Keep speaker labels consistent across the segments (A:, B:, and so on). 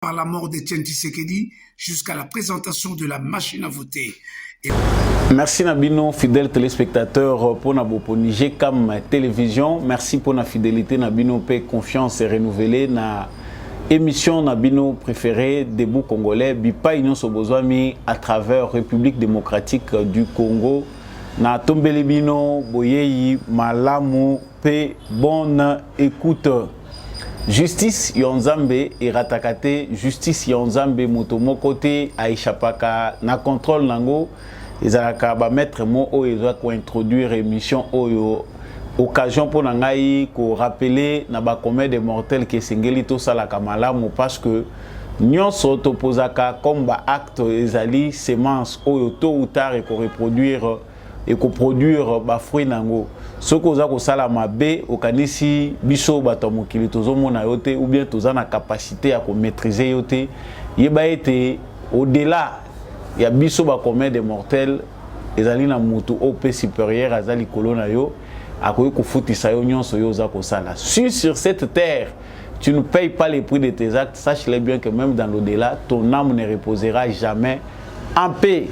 A: par la mort d'Etienne Tshisekedi jusqu'à la présentation de la machine à voter.
B: Merci Nabino, fidèles téléspectateurs pour Nabopo Niger comme télévision. Merci pour la fidélité Nabino, paix, confiance et renouvelée na émission Nabino préférée debout congolais Bipa Union Sobozwami à travers République démocratique du Congo. Na tombele bino boyeyi malamu pe bonne écoute. Justice Yonzambe et ratakate justice Yonzambe motomo côté aishapaka na contrôle nango ezalaka ba mettre mo o ezo ko introduire émission oyo occasion pour nangai ko rappeler na ba commun des mortels que sengeli to sala kamalamu parce que nyonso topozaka comme ba acte ezali semence oyo tôt ou tard et ko reproduire et ko produire ba fruit nango. Ce que vous avez mabe okanisi biso bato mokili tozomona yote ou bien toza na capacité à maîtriser yote yeba été au-delà ya biso ba commun des mortels ezali na mutu op supérieur azali kolona yo akoyi kufutisa yo nyonso yo za kosala. Sur cette terre tu ne payes pas les prix de tes actes, sache-le bien que même dans l'au-delà ton âme ne reposera jamais en paix.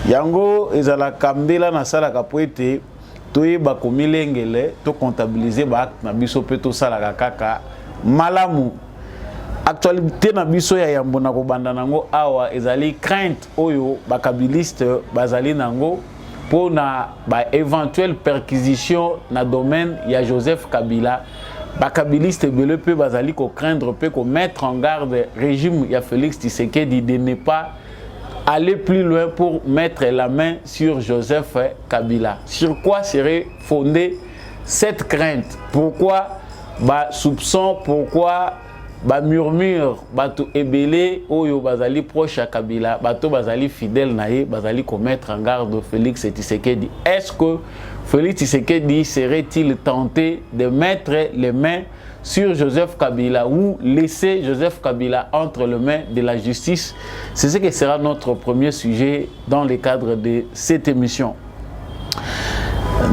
B: Yango ezala kambela na sala kapoete toye ba komilengele to comptabiliser ba acte na biso pe to sala kaka malamu. Actualité na biso ya yambo na kobanda nango awa ezali crainte oyo ba kabiliste bazali nango pour na ba éventuelle perquisition na domaine ya Joseph Kabila. Ba kabiliste bele pe bazali ko craindre pe ko mettre en garde régime ya Félix Tshisekedi de ne pas aller plus loin pour mettre la main sur Joseph Kabila. Sur quoi serait fondée cette crainte? Pourquoi ba soupçon, pourquoi ba murmure, bato ebele oyo bazali proche à Kabila, bato bazali fidèle naé, bazali commettre en garde Félix Tshisekedi. Est-ce que Félix Tshisekedi serait-il tenté de mettre les mains sur Joseph Kabila ou laisser Joseph Kabila entre les mains de la justice? C'est ce que sera notre premier sujet dans le cadre de cette émission.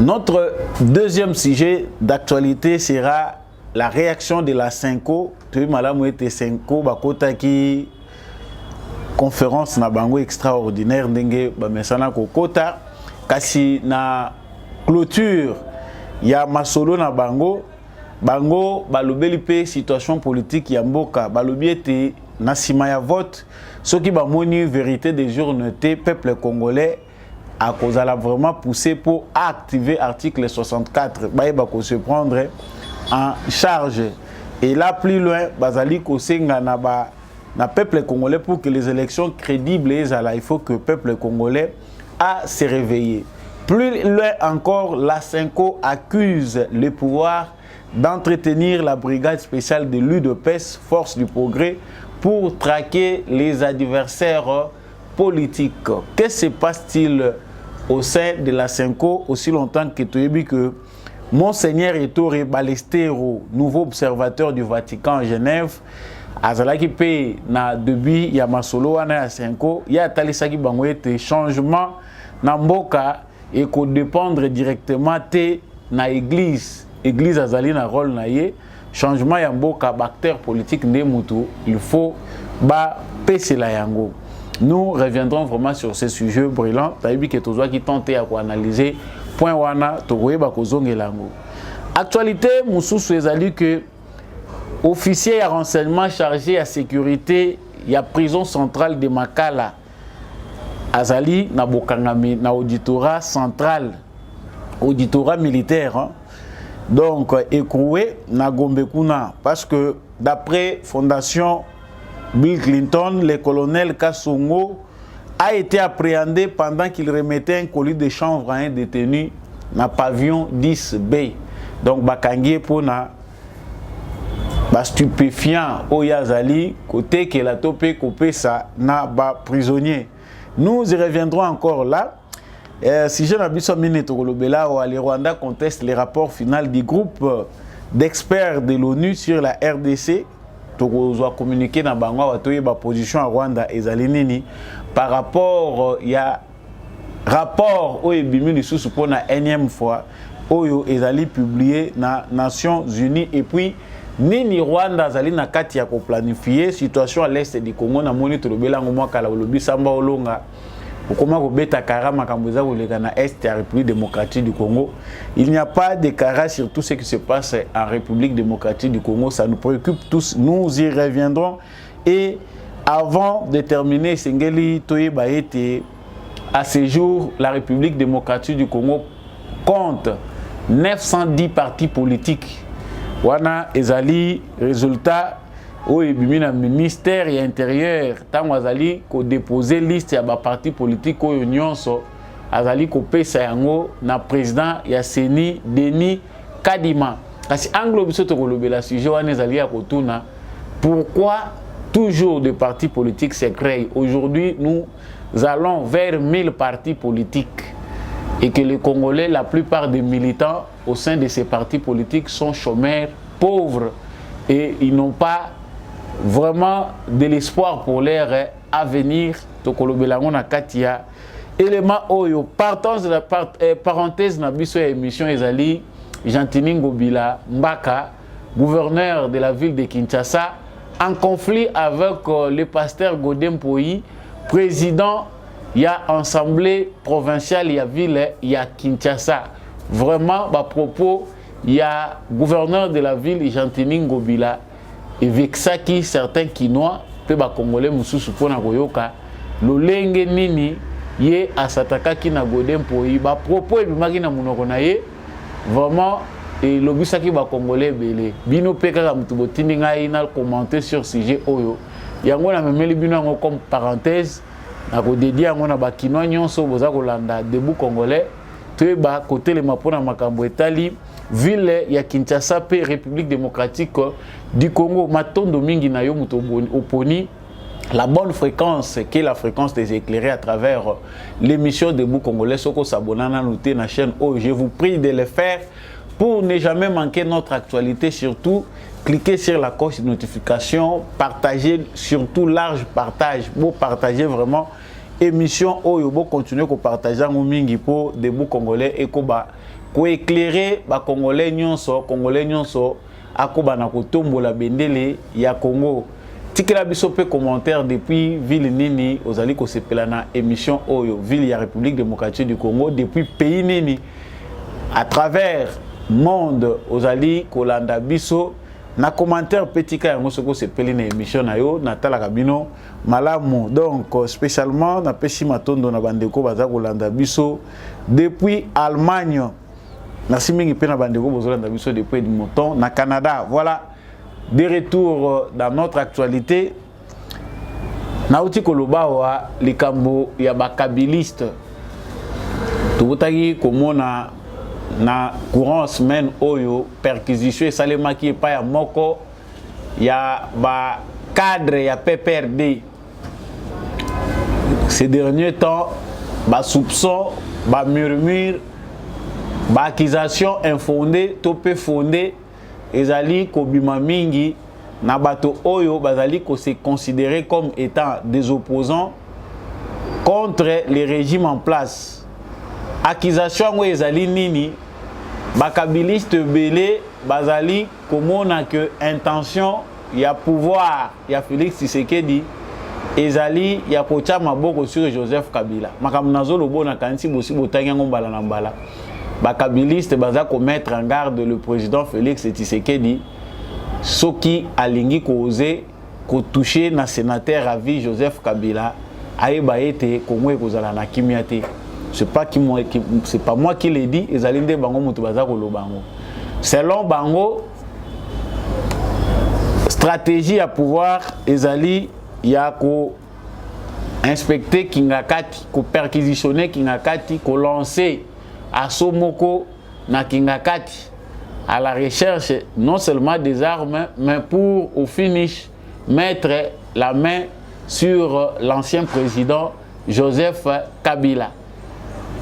B: Notre deuxième sujet d'actualité sera la réaction de la Senko. Tu madame était Senko bakota qui conférence na bango extraordinaire ndenge ba mesana kokota kasi na clôture ya masolo na bango balobeli pe situation politique ya mboka balobi ete na sima ya vote soki bamoni vérité des journaux te peuple congolais a kozala vraiment poussé pour activer article 64 ba ko se prendre en charge et là plus loin bazali ko senga na peuple congolais pour que les élections crédibles il faut que le peuple congolais a se réveiller. Plus loin encore, la Senko accuse le pouvoir d'entretenir la brigade spéciale de l'UDPS, Force du Progrès, pour traquer les adversaires politiques. Que se passe-t-il au sein de la Senko aussi longtemps que tu as dit que Monseigneur Ettore Balestero, nouveau observateur du Vatican en Genève, azalaki pe na début ya masolo wana ya Senko, ya talisaki bango ete changement na mboka et qu'on dépendre directement te na église azali na rôle na ye changement ya mboka acteur politique nde mutu il faut ba pesela yango. Nous reviendrons vraiment sur ce sujet brillant tayibi ke tozwa ki tenter à analyser point wana tokoyeba kozongela yango. Actualité mususu ezali que officier à renseignement chargé à sécurité ya prison centrale de Makala azali na bokangami na auditorat central, auditorat militaire, hein? Donc écroué na Gombe kuna parce que d'après fondation Bill Clinton, le colonel Kassongo a été appréhendé pendant qu'il remettait un colis de chanvre à un détenu na pavillon 10B. Donc bakangi pour na ba stupéfiant oyazali côté que la topé copé ça na ba prisonnier. Nous y reviendrons encore là. Si je n'abuse pas minute au le Rwanda conteste les rapports finaux du groupe d'experts de l'ONU sur la RDC. Nous avons communiqué dans la position à Rwanda et Zalinini par rapport à rapport au Ebimi sous pour la énième fois. Oyo ezali publié na Nations Unies et puis nini Rwanda azali na kati ya ko planifier situation à l'est du Congo na moni to lobela ngomwa kala lobi samba olonga okoma ko beta karama kambuza koleka na est ya République démocratique du Congo. Il n'y a pas de cara sur tout ce qui se passe en République démocratique du Congo, ça nous préoccupe tous, nous y reviendrons. Et avant de terminer, Sengeli Toyeba était à ce jour, la République démocratique du Congo compte 910 partis politiques. Wana ezali résultat au bimina ministère et intérieur tant azali ko déposer liste ya ba parti politique oyo nyonso azali ko pesa yango na président ya Seni Denis Kadima. Kasi anglo biso to kolobela sujet wana ezali ya kotuna pourquoi toujours des partis politiques se créent. Aujourd'hui nous allons vers 1000 partis politiques et que les Congolais, la plupart des militants au sein de ces partis politiques sont chômeurs, pauvres et ils n'ont pas vraiment de l'espoir pour leur avenir. Tokolobelango na katia élément oyo partance de la parenthèse na biso émission ezali Gentini Ngobila Mbaka, gouverneur de la ville de Kinshasa, en conflit avec le pasteur Godem Poyi, président il y a assemblée provinciale, il y a ville, il y a Kinshasa. Vraiment, à propos, il y a gouverneur de la ville, Gentini Ngobila, et Vexaki, certains Kinois, peu ba Congolais, Moussou Pona Goyoka, Lolenge Nini, Ye Asataka Kina Godem Poyi, à propos, et Bimagina Munokonaye, vraiment, et l'obusaki ba Congolais belé. Bino Peka Mutubotini Ngaïna commenter sur ce sujet Oyo. Yango na memeli bino comme parenthèse. Nako dédié ngona ba kinoa nyonso boza kolanda debout congolais te ba côté le mapona makambo etali ville ya Kinshasa pe République démocratique du Congo matondo mingi na yo muto oponi la bonne fréquence qui est la fréquence des éclairés à travers l'émission debout congolais soko sabonana noté na chaîne oh je vous prie de le faire pour ne jamais manquer notre actualité. Surtout cliquez sur la cloche de notification, partagez, surtout large partage. Vous partagez vraiment émission Oyo, vous continuez à partager en mingi pour debout congolais et ko éclairer ba congolais nyonso akoba na kotombo la bendele ya Congo. Tikela biso pe commentaire depuis ville nini ozali ko sepela na émission Oyo, ville ya République démocratique du Congo depuis pays nini à travers monde ozali kolanda biso na commentaire petit ka yango soko sepeli na émission na yo natala kabino malamu. Donc spécialement na pesi matondo na bandeko baza kolanda biso depuis Allemagne. Merci mingi pe na bandeko bozolanda biso depuis Edmonton na Canada. Voilà, de retour dans notre actualité. Nauti koloba wa likambo ya bakabiliste tubutaki komona na courant semaine oyo perquisition salema qui pa ya moko ya ba cadre ya PPRD. Ces derniers temps ba soupçon, ba murmure, ba accusation infondée, topé fondée ezali kobima mingi na bato oyo bazali ko se considérer comme étant des opposants contre les régimes en place. Accusation ezali nini bakabiliste belé bazali komona que intention ya pouvoir ya Félix Tshisekedi ezali ya kocha maboko sur Joseph Kabila. Makambo nazo lobo na kanisi bosi botangi ngo mbala na mbala. Bakabiliste baza ko mettre en garde le président Félix Tshisekedi soki alingi ko oser ko toucher na sénateur à vie Joseph Kabila ayeba ete Congo ekozala na kimiate. C'est pas moi qui l'ai dit, ezalinde bango mutu baza kolobango. Selon bango stratégie à pouvoir ezali ya ko inspecter Kingakati, ko perquisitionner Kingakati, ko lancer asomoko na Kingakati à la recherche non seulement des armes mais pour au finish mettre la main sur l'ancien président Joseph Kabila.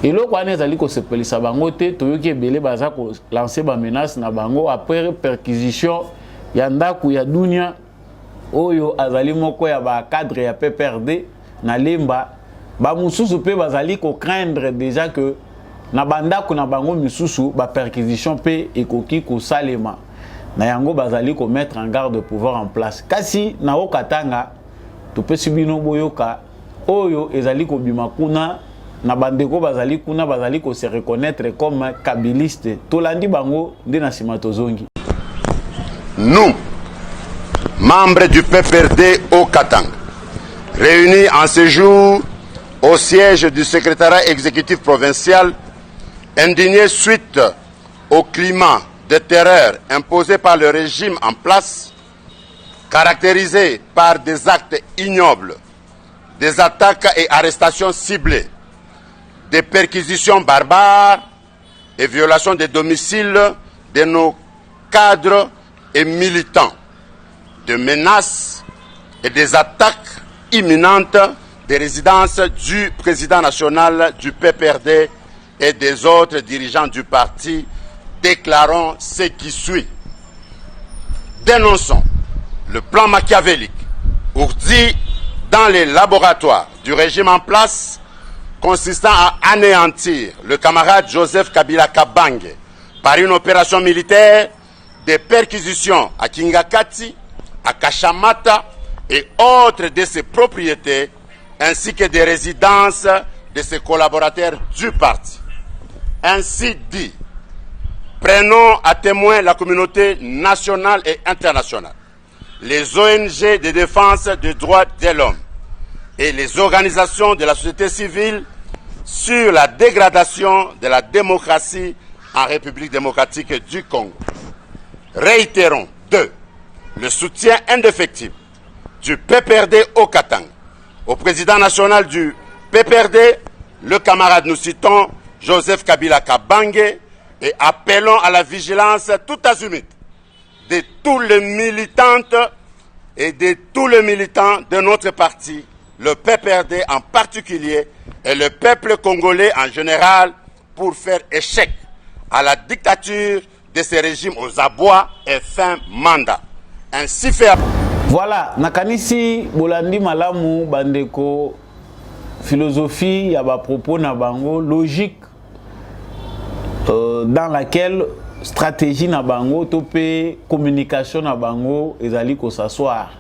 B: Et là, quand on a se pelisa bango te, toyoki ebele baza ko lancer ba menace na bango après perquisition ya ndaku ya dunia oyo azali moko ya ba cadre ya PPRD na lemba ba mususu pe bazali ko craindre déjà que na bandaku na bango misusu ba perquisition pe ekoki ko salema. na yango bazali ko mettre en garde de pouvoir en place. Kasi na okatanga to pesi bino boyoka oyo ezali ko bima kuna na bandeko bazali kuna bazali ko se reconnaître comme kabiliste. Tolandi bango nde na sima tozongi.
C: Nous, membres du PPRD au Katanga, réunis en ce jour au siège du secrétariat exécutif provincial, indignés suite au climat de terreur imposé par le régime en place, caractérisé par des actes ignobles, des attaques et arrestations ciblées, des perquisitions barbares et violations des domiciles de nos cadres et militants, de menaces et des attaques imminentes des résidences du président national du PPRD et des autres dirigeants du parti, déclarons ce qui suit. Dénonçons le plan machiavélique ourdi dans les laboratoires du régime en place, consistant à anéantir le camarade Joseph Kabila Kabange par une opération militaire, des perquisitions à Kingakati, à Kashamata et autres de ses propriétés, ainsi que des résidences de ses collaborateurs du parti. Ainsi dit, prenons à témoin la communauté nationale et internationale, les ONG de défense des droits de l'homme et les organisations de la société civile sur la dégradation de la démocratie en République démocratique du Congo. Réitérons, 2. Le soutien indéfectible du PPRD au Katanga, au président national du PPRD, le camarade, nous citons, Joseph Kabila Kabange, et appelons à la vigilance tout azimut de tous les militantes et de tous les militants de notre parti, le PPRD en particulier, et le peuple congolais en général, pour faire échec à la dictature de ces régimes aux abois et fin mandat. Ainsi fait.
B: Voilà, nakanisi bolandi malamu bandeko philosophie ya ba propos na bango logique dans laquelle stratégie na bango topé communication na bango ezali ko s'asseoir.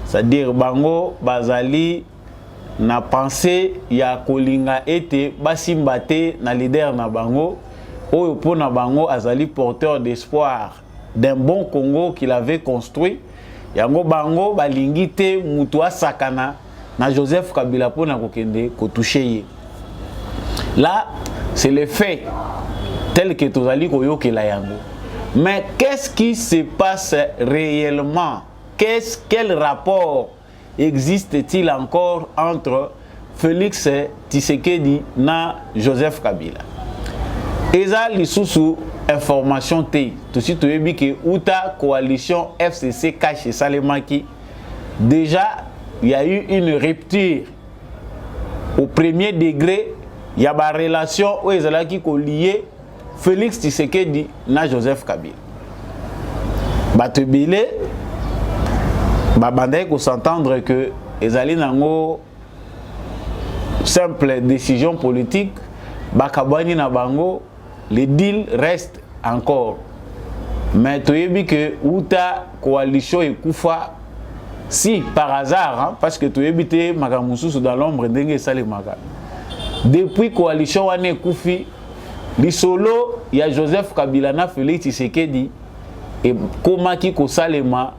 B: C'est-à-dire bango bazali na pensée ya kolinga ete basimbate na leader na bango oyo pona bango azali porteur d'espoir d'un bon Congo qu'il avait construit. Yango bango balingi te mutu asakana na Joseph Kabila pona kokende ko toucher. Là, c'est le fait tel que tozali koyokela yango. Mais qu'est-ce qui se passe réellement? Quel rapport existe-t-il encore entre Félix Tshisekedi na Joseph Kabila? Eza lisusu information te. Tosi toyebi ke uta coalition FCC cache Salemaki. Déjà, il y a eu une rupture au premier degré. Il y a une relation où ezalaki ko lié Félix Tshisekedi na Joseph Kabila. Batebile babandai ko s'entendre que ezali nango simple décision politique bakabani na bango. Le deal reste encore. Mais tu as vu que Outa coalition et Koufa, si par hasard, hein, parce que tu as habité Magamusu dans l'ombre d'Enge Salemaga. Depuis coalition Wane Koufi, l'isolo, il y a Joseph Kabila na Félix Tshisekedi et Komaki Kosalema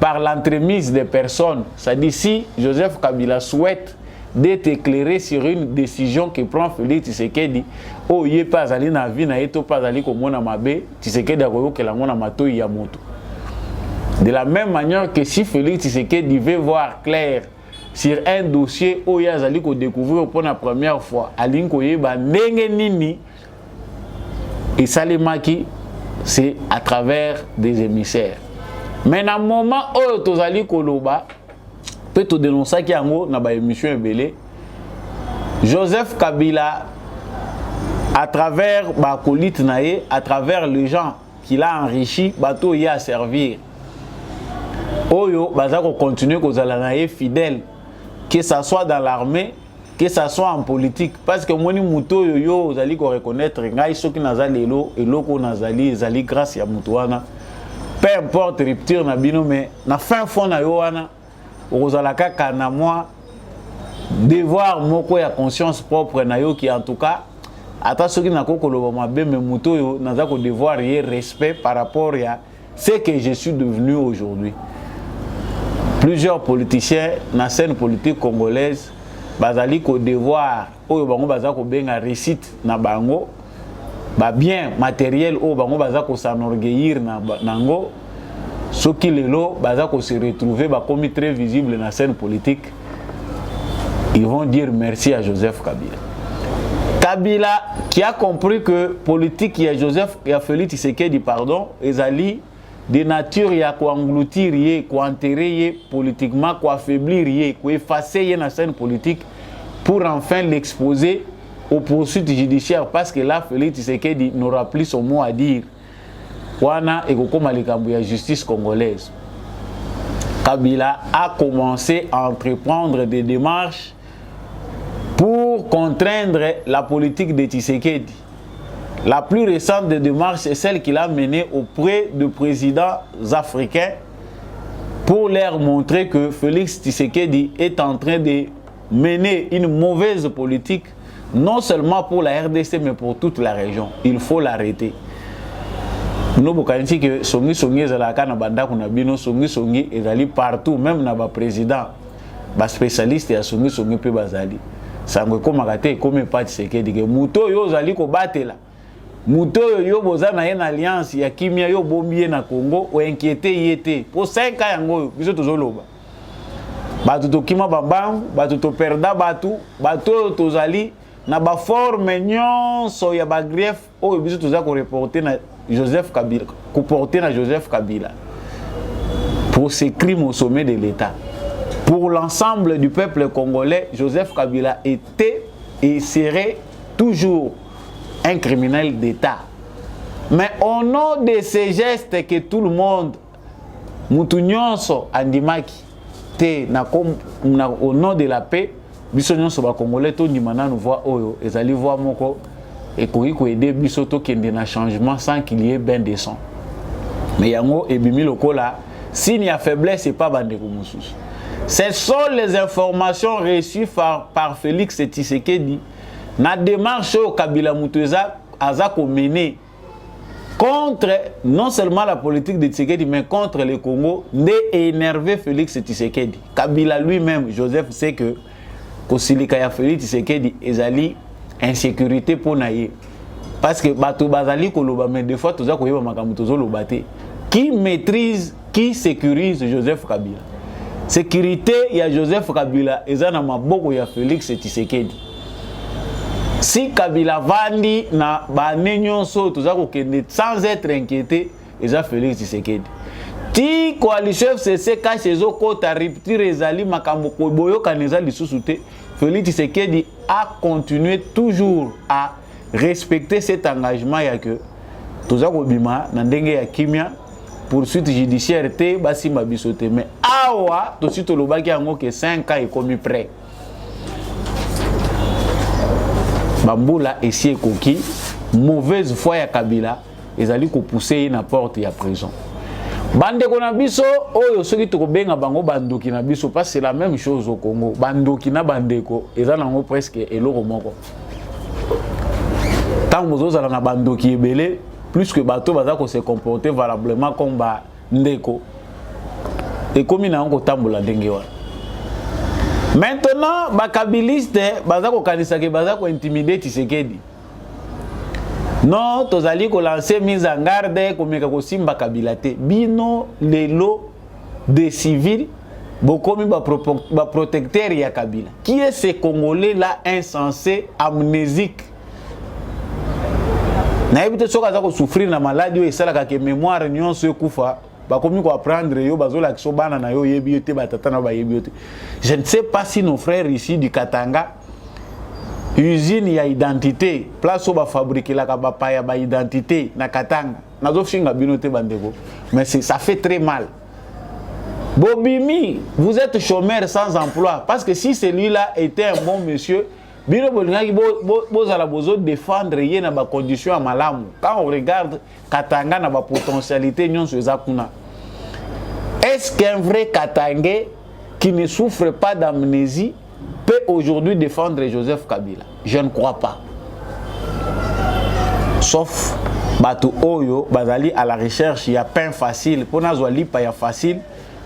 B: par l'entremise des personnes. Ça dit si Joseph Kabila souhaite d'être éclairé sur une décision que prend Félix Tshisekedi. Oh, il n'est pas allé dans la vie, il n'est pas allé comme on a mabé, Tshisekedi a dit que la mona mato y a moto. De la même manière que si Félix Tshisekedi veut voir clair sur un dossier, où il y a allé découvrir pour la première fois, Aline Koyeba, Nenge Nini, et Salemaki, c'est à travers des émissaires. Mais dans le moment où tu as allé Koloba, peut-être dénoncer qu'il y a une émission ébélée. Joseph Kabila, à travers Bakolit Naé, à travers les gens qu'il a enrichi, bateau y a servir. Oyo, bazako continue kozala fidèle, que ça soit dans l'armée, que ça soit en politique. Parce que moi, muto yo, vous allez reconnaître, ngai soki nazali elo, elo ko nazali, zali grâce ya mutuana. peu importe rupture na bino mais na fin fond na yo wana ozalaka kana moi devoir moko ya conscience propre na yo qui en tout cas ata soki nakoko loba mabe mais muto yo naza ko devoir y respect par rapport à ce que je suis devenu aujourd'hui. Plusieurs politiciens na scène politique congolaise bazali ko devoir oyo bango baza ko benga réussite na bango ba bien matériel oyo bango baza ko s'enorgueillir na nango soki lelo baza ko se retrouver ba comme très visible na scène politique. Ils vont dire merci à Joseph Kabila. Kabila qui a compris que politique il y a Joseph et a Félix Tshisekedi pardon ezali de nature ya ko engloutir yé ko enterrer yé politiquement ko affaiblir yé ko effacer yé na scène politique pour enfin l'exposer aux poursuites judiciaires parce que là Félix Tshisekedi n'aura plus son mot à dire wana ekokoma likambo ya justice congolaise. Kabila a commencé à entreprendre des démarches pour contraindre la politique de Tshisekedi. La plus récente des démarches est celle qu'il a menée auprès de présidents africains pour leur montrer que Félix Tshisekedi est en train de mener une mauvaise politique, non seulement pour la RDC, mais pour toute la région. Il faut l'arrêter. Nous avons dit que Songi Songi est partout, même dans le président, les spécialistes et Songi Songi peut bazali. Ça me comme raté comme pas Tshisekedi que muto yo zali ko batela. Muto yo boza na une alliance ya kimia yo bombie na Congo o inquiété yete. Pour 5 ans yango biso tozoloba. Batu to kima babang, batu to perda batu tozali na ba forme nyonso ya ba grief o biso toza ko reporter na Joseph Kabila, comporté na Joseph Kabila pour ces crimes au sommet de l'État. Pour l'ensemble du peuple congolais, Joseph Kabila était et serait toujours un criminel d'État. Mais au nom de ces gestes que tout le monde, Moutounions andimaki, au nom de la paix, Bissonions ba Congolais, tout Nimana nous voit oyo, et allez voir moko, et qu'on aider Bissoto qui est un changement sans qu'il y ait ben de son. Mais yango et bimi lokola, s'il y a faiblesse, c'est pas bandeko mususu. Ce sont les informations reçues par Félix Tshisekedi. La démarche au Kabila Muteza a mené contre non seulement la politique de Tshisekedi, mais contre le Congo, d'énerver Félix Tshisekedi. Kabila lui-même, Joseph, sait que Kosilikaya Félix Tshisekedi est insécurité pour naïe. Parce que Bato Bazali Koloba, mais des fois, tout ça, qui maîtrise, qui sécurise Joseph Kabila. Sécurité, il y a Joseph Kabila, et ça n'a beaucoup, il y a Félix Tshisekedi. Si Kabila vandi na banenyon so, tout ça, sans être inquiété, et ça Félix Tshisekedi. Ti coalition FCC cache les autres à rupture ezali makambo boyo kaneza lisusuté. Félix Tshisekedi a continué toujours à respecter cet engagement ya que tout ça bima na ndenge ya kimia poursuite judiciaire te basi mabisote mais awa to sito lobaki yango que 5 ans est commis prêt. Bambula esi ekoki mauvaise foi ya Kabila ezali ko pousser na porte ya prison. Bandeko na biso oyo soki tokobenga bango bandoki na biso parce que c'est la même chose au Congo. Bandoki na bandeko eza nango presque eloko moko. Tant bozozala na bandoki ebele plus que bato baza ko se comporter valablement comme ba ndeko. Et comme na ngo tambola ndenge wana. Maintenant ba kabiliste baza ko kanisa ke baza ko intimider Tshisekedi. Non, tozali ko lancer mise en garde komeka ko simba Kabila te. Bino lelo des civils bokomi ba protecteur ya Kabila. Qui est ce Congolais là insensé, amnésique? Na ebite soka za ko souffrir na maladie et sala ka ke mémoire nyonso ekufa. Bakomi ko apprendre yo bazola kiso bana na yo yebi yote batata na ba yebi yote. Je ne sais pas si nos frères ici du Katanga usine ya identité place où ba fabriquer la kabapa ya ba identité na Katanga nazo finga binote bandeko mais ça fait très mal. Bobimi, vous êtes chômeur sans emploi parce que si celui-là était un bon monsieur bino bolingaki bozala bozo défendre ye na ba condition ya malamu. Quand on regarde Katanga na ba potentialité nyonso eza kuna. Est-ce qu'un vrai Katangais qui ne souffre pas d'amnésie peut aujourd'hui défendre Joseph Kabila? Je ne crois pas. Sauf Bato Oyo, Bazali à la recherche, il y a pain facile. Pour Nazwali, pas facile.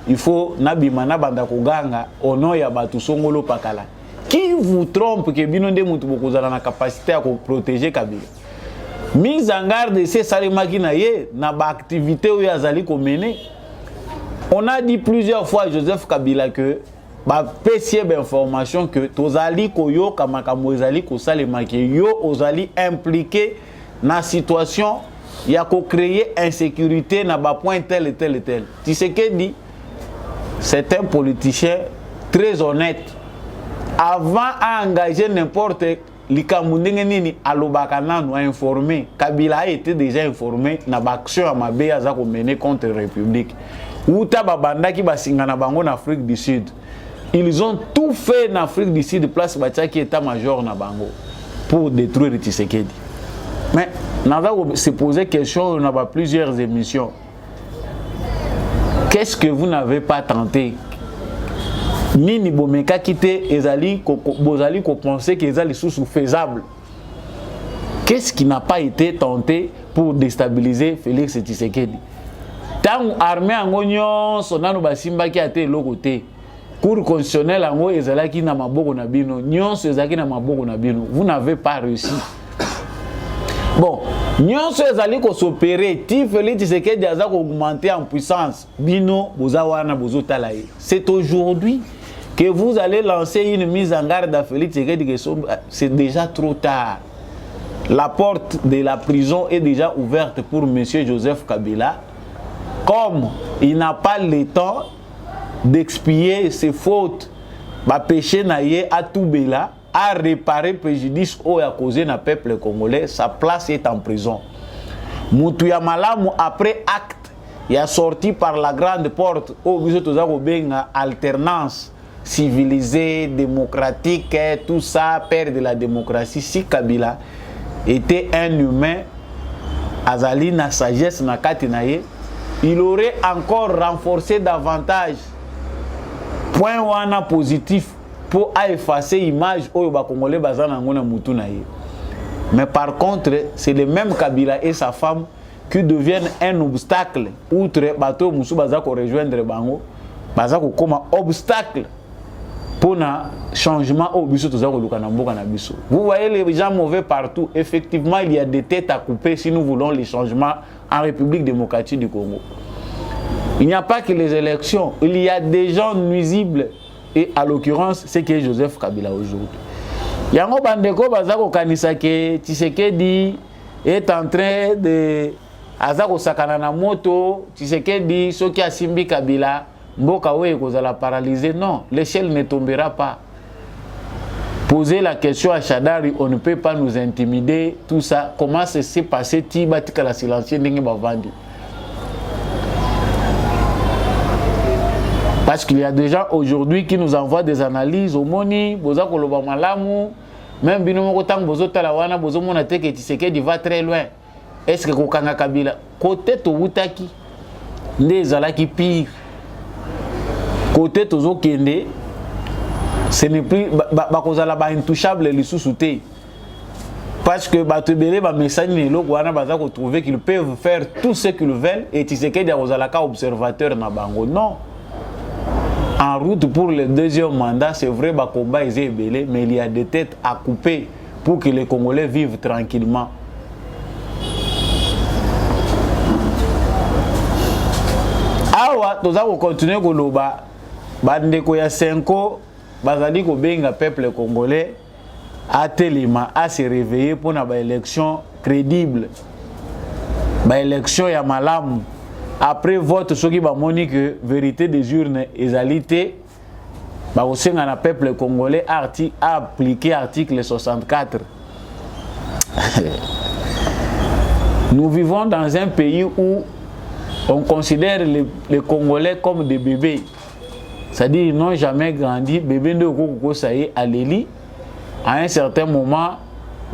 B: Il faut Nabimana Bandakoganga, au nom ya Bato Songolo Pakala. Qui vous trompe que Binonde Moutoubokozala na capacité à protéger Kabila? Mise en garde, c'est Salimaki Naye, na ba activité où Yazali Komene. On a dit plusieurs fois à Joseph Kabila que ba pécier d'information que Tozali Koyo Kamakamozali Kosalemaki yo Ozali impliqué dans la situation, il y a qu'à créer insécurité dans le point tel et tel et tel. Tu sais que dit, c'est un politicien très honnête. Avant d'engager n'importe qui, Alobakana nous a informé. Kabila a été déjà informé dans l'action à Mabéa menée contre la République. Outa Babanda qui va singana bango en Afrique du Sud. Ils ont tout fait en Afrique du Sud, place Batia qui est état-major na bango pour détruire Tshisekedi. Mais on va se poser question, on a plusieurs émissions. Qu'est-ce que vous n'avez pas tenté? Nini Bomeka quitté Ezali Bozali ko penser que Ezali sous faisable. Qu'est-ce qui n'a pas été tenté pour déstabiliser Félix Tshisekedi? Tant armée en oignon, son anu basimba qui a été l'autre côté. Cour constitutionnelle en haut Ezali qui n'a pas beaucoup na bino. Nyon Ezali qui n'a pas beaucoup na bino. Vous n'avez pas réussi. Bon, nous sommes s'opérer, Félix Tshisekedi a augmenté en puissance. Bino, c'est aujourd'hui que vous allez lancer une mise en garde à Félix Tshisekedi. C'est déjà trop tard. La porte de la prison est déjà ouverte pour M. Joseph Kabila. Comme il n'a pas le temps d'expier ses fautes, péché naïe à Toubela, à réparer préjudice au a causé na peuple congolais, sa place est en prison. Moutouya Malamu, après acte, il a sorti par la grande porte au alternance civilisée, démocratique, tout ça, père de la démocratie. Si Kabila était un humain, Azali na sagesse na katinaye, il aurait encore renforcé davantage. Point wana positif. Pour effacer l'image où les Congolais bazana ngona mutu na ye. Mais par contre, c'est le même Kabila et sa femme qui deviennent un obstacle. Outre bateau musu bazako rejoindre bango, bazako comme obstacle pour un changement au biso tozako lukana mboka na biso. Vous voyez les gens mauvais partout. Effectivement, il y a des têtes à couper si nous voulons les changements en République démocratique du Congo. Il n'y a pas que les élections, il y a des gens nuisibles. Et à l'occurrence, c'est que Joseph Kabila aujourd'hui. Yango Bandeko Bazako Kanisake Tshisekedi est en train de Azako Sakanana moto, Tshisekedi, ceux qui a Simbi Kabila, Mboka Oye Kozala paralysé. Non, l'échelle ne tombera pas. Poser la question à Chadari, on ne peut pas nous intimider, tout ça. Comment ça s'est passé? Tiba Tikala silencieux Ningi Bavandi. Parce qu'il y a des gens aujourd'hui qui nous envoient des analyses au Moni, Boza Koloba Malamu, même Binomo Tang Bozo Talawana, Bozo Monateke Tshisekedi va très loin. Est-ce que Kokanga Kabila, côté Towutaki, les Alaki pire, côté Tozo Kende, ce n'est plus Bakozala intouchable les sous-soutés. Parce que Batebele, message Wana Bazako trouver qu'ils peuvent faire tout ce qu'ils veulent et Tshisekedi a Ozalaka observateur na Bango. Non. En route pour le deuxième mandat, c'est vrai, Bakoba est ébélé, mais il y a des têtes à couper pour que les Congolais vivent tranquillement. Awa, nous allons continuer Koloba. Bandeko ya Senko, Bazali Kobenga, peuple congolais, à Telema, à se réveiller pour une élection crédible. Une élection ya Malamu. Après vote, ce qui va montrer que vérité des urnes est alité, aussi un peuple congolais a appliqué l'article 64. Nous vivons dans un pays où on considère les Congolais comme des bébés. C'est-à-dire qu'ils n'ont jamais grandi. Bébé de Koko Saïe à l'Eli. à un certain moment,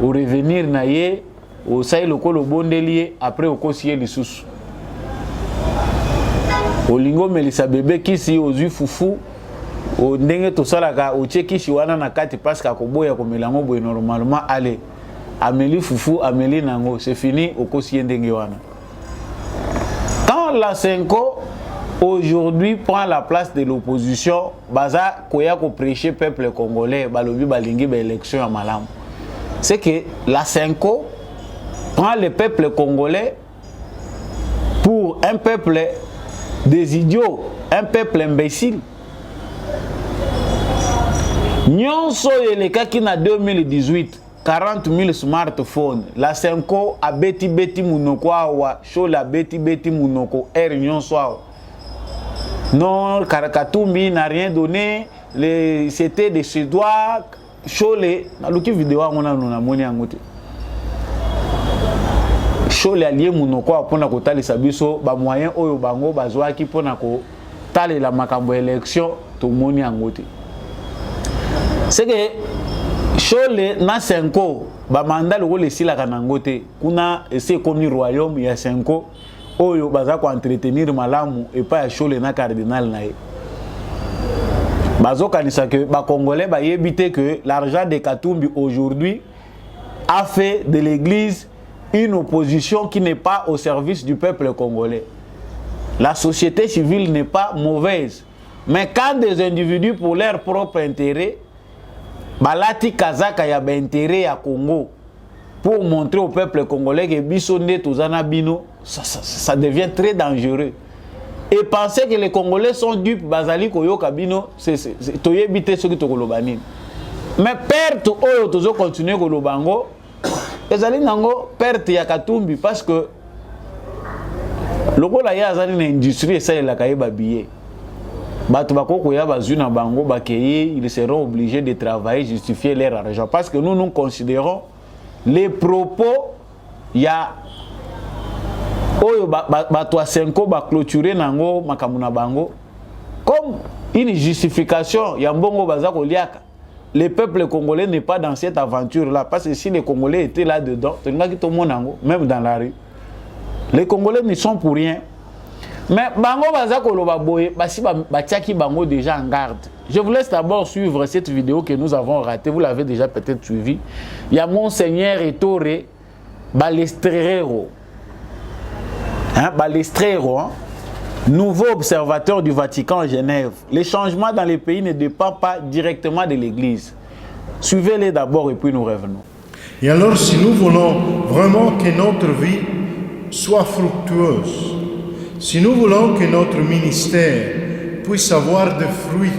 B: au revenir naïe, au saï le col au bon délié, après au cossier les sous. Au lingo melisa bébé qui si aux yeux foufou, au ndenge to salaka, au tché qui si wana na kati parce qu'à koboya comme lango boy normalement allez. Amélie foufou, Amélie nango, c'est fini au cossier ndenge wana. Quand la Senko aujourd'hui prend la place de l'opposition, baza koya ko prêcher peuple congolais, balobi balingi ba élection à malam. C'est que la Senko prend le peuple congolais pour un peuple des idiots, un peuple imbécile. Nyonso les cas qui na 2018 40 000 smartphones. La Senko a beti munoko awa, show la beti munoko nyonso awa. Non, Karakatumbi n'a rien donné. C'était des Suédois. Chole, dans le vidéo, on a moni angote. Chole allié monoko pour na kota les sabiso, ba moyen oyo bango bazwa ki pour na ko tale la makambo élection to moni angote. C'est que Chole na Senko ba manda le rôle ici la kanangote. Kuna c'est comme le royaume ya Senko. Oyo baza ko entretenir malamu et pas Chole na cardinal na ye. Bazo kanisa que ba congolais ba yebite que l'argent de Katumbi aujourd'hui a fait de l'église une opposition qui n'est pas au service du peuple congolais. La société civile n'est pas mauvaise, mais quand des individus pour leur propre intérêt balati kazaka ya ba intérêt à Congo pour montrer au peuple congolais que bisonde tozana bino, ça devient très dangereux. Et penser que les Congolais sont dupes, bazali koyo kabino, c'est toyebite ce qui to kolobani. Mais perte oyo tozo continuer kolobango, ezali nango perte ya Katumbi parce que lokola ya azali na industrie ça la kayeba billet. Bato bakoko ya bazu na bango bakeye, ils seront obligés de travailler, justifier leur argent parce que nous considérons les propos ya oyo bato a Senko ba clôturer nango makamuna bango comme une justification ya mbongo baza koliaka. Le peuple congolais n'est pas dans cette aventure là parce que si les Congolais étaient là dedans, même dans la rue, les Congolais ne sont pour rien. Mais bango baza koloba boye basi batiaki bango déjà en garde. Je vous laisse d'abord suivre cette vidéo que nous avons ratée, vous l'avez déjà peut-être suivi. Il y a Monseigneur Ettore Balestrero. Balestrero, nouveau observateur du Vatican à Genève. Les changements dans les pays ne dépendent pas directement de l'Église. Suivez-les d'abord et puis nous revenons.
D: Et alors, si nous voulons vraiment que notre vie soit fructueuse, si nous voulons que notre ministère puisse avoir des fruits,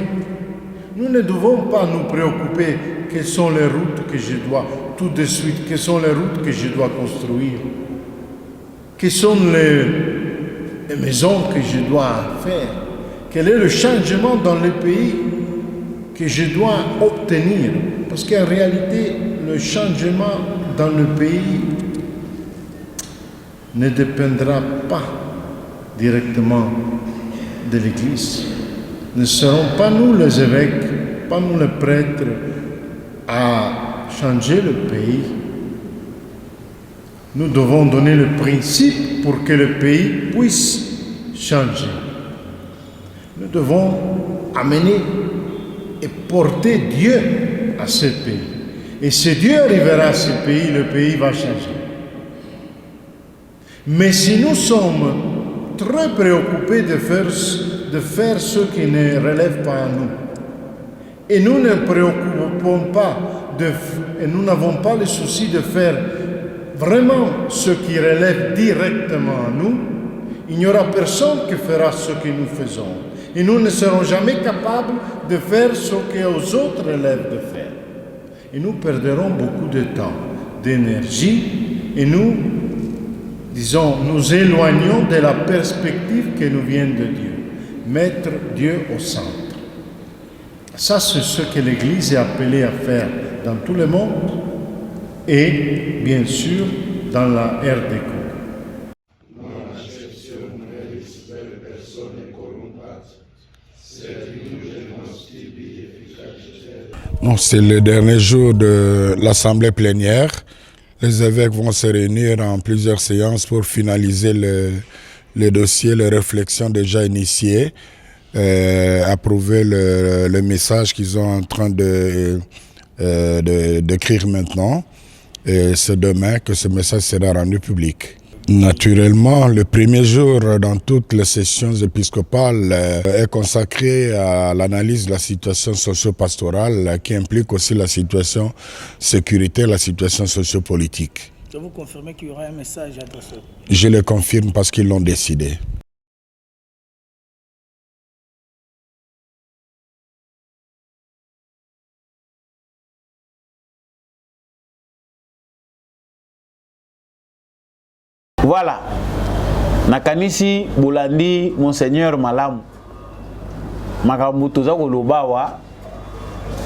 D: nous ne devons pas nous préoccuper quelles sont les routes que je dois tout de suite, quelles sont les routes que je dois construire, quelles sont les maisons que je dois faire, quel est le changement dans le pays que je dois obtenir. Parce qu'en réalité, le changement dans le pays ne dépendra pas directement de l'Église. Ne serons pas nous les évêques, pas nous les prêtres à changer le pays. Nous devons donner le principe pour que le pays puisse changer. Nous devons amener et porter Dieu à ce pays. Et si Dieu arrivera à ce pays, le pays va changer. Mais si nous sommes très préoccupés de faire ce qui ne relève pas à nous, et nous ne préoccupons pas, et nous n'avons pas le souci de faire vraiment ce qui relève directement à nous, il n'y aura personne qui fera ce que nous faisons. Et nous ne serons jamais capables de faire ce qu'aux autres relève de faire. Et nous perdrons beaucoup de temps, d'énergie, et nous éloignons de la perspective qui nous vient de Dieu. Mettre Dieu au centre. Ça, c'est ce que l'Église est appelée à faire dans tout le monde et, bien sûr, dans la RDC.
E: Serviu de nós que efecacia Bon, c'est le dernier jour de l'Assemblée plénière. Les évêques vont se réunir en plusieurs séances pour finaliser le dossier, les réflexions déjà initiées, approuver le message qu'ils sont en train d'écrire maintenant. Et c'est demain que ce message sera rendu public. Naturellement, le premier jour dans toutes les sessions épiscopales est consacré à l'analyse de la situation socio-pastorale qui implique aussi la situation sécuritaire, la situation sociopolitique.
F: Vous confirmez qu'il y aura un message adressé?
E: Je le confirme parce qu'ils l'ont décidé.
B: Voilà. Nakanisi Bolandi, Monseigneur Malam. Makambu toza kolobawa.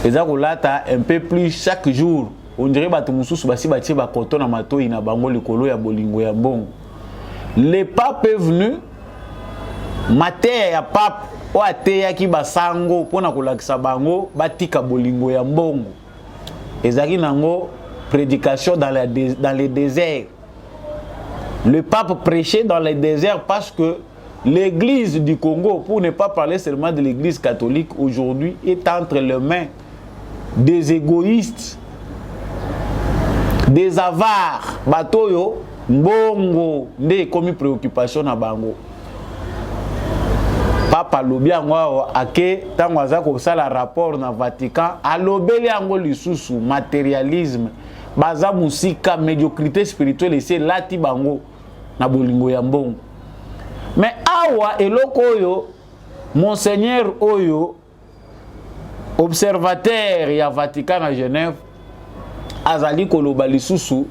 B: Eza kolata un peu plus chaque jour. On dirait batu mususu basi batie ba koto na matoi na bango likolo ya bolingo ya mbongo. Le pape est venu. Mateya ya pape o ateya ki basango pona kolakisa bango batika bolingo ya mbongo. Ezaki nango prédication dans les déserts. Le pape prêchait dans les déserts parce que l'église du Congo, pour ne pas parler seulement de l'église catholique aujourd'hui, est entre les mains des égoïstes, des avares. Batoyo, mbongo, nde komi préoccupation na bango. Papa lobi yango ake tango aza kosala rapport na Vatican, alobeli yango lisusu matérialisme, baza musika, médiocrité spirituelle ese lati bango na bolingo ya mbongo. Mais awa eloko oyo Monseigneur oyo observateur ya Vatican à Genève azali koloba lisusu,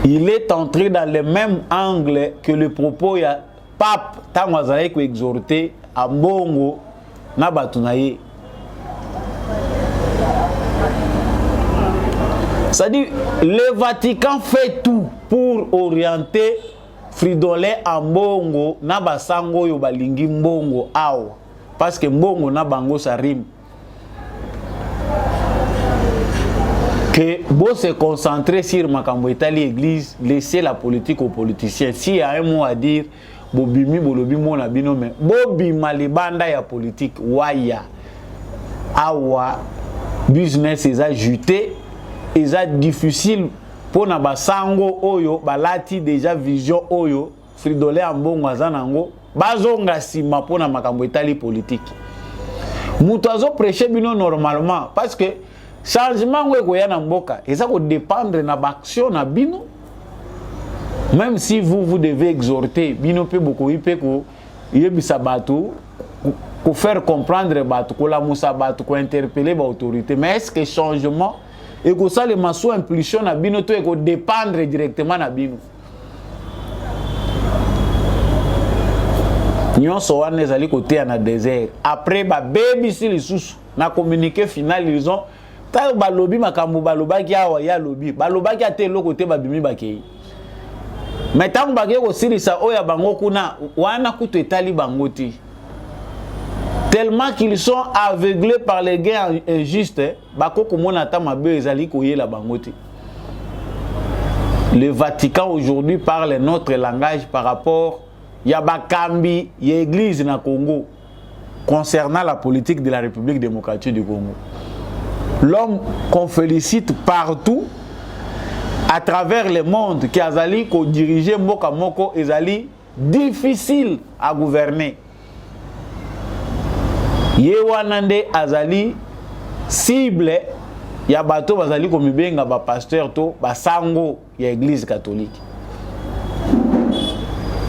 B: il est entré dans le même angle que le propos ya pape tango azali ko exhorter a mbongo na batu na ye. C'est-à-dire, le Vatican fait tout pour orienter Fridolin en mbongo na basango yo balingi mbongo awa. Parce que mbongo na bango ça rime. Que bon se concentrer sur makambo etali église, laisser la politique aux politiciens. S'il y a un mot à dire, bobimi bolobi mona bino mais bobi malibanda ya politique waya awa business eza juté. Eza difficile pour na basango oyo balati déjà vision oyo Fridolin ambongo azanango bazonga sima pour na makambo etali politique. Mutu azo prêcher bino normalement parce que changement ngwe ko ya na mboka eza ko dépendre na action na bino. Même si vous devez exhorter bino pe boko ipe ko yebisa batu ko faire comprendre batu ko la musa batu ko interpeller ba autorité, mais est-ce que changement et que ça les masso impulsion na bino to e ko dépendre directement na bino. Nyonso wana ezali côté na désert. Après ba baby si lisusu na communiqué final ils ont ta balobi makambo balobaki awa ya lobi balobaki ate lo côté ba bimi bakei. Mais tant ba ke ko silisa oya bango kuna wana kutu etali bango ti. Tellement qu'ils sont aveuglés par les gains injustes, le Vatican aujourd'hui parle notre langage par rapport à Bakambi, l'église na Congo, concernant la politique de la République démocratique du Congo. L'homme qu'on félicite partout, à travers le monde, qui a dirigé Mboka Moko, est difficile à gouverner. Yewanande azali cible ya bato bazali komibenga ba pasteur to basango ya église catholique.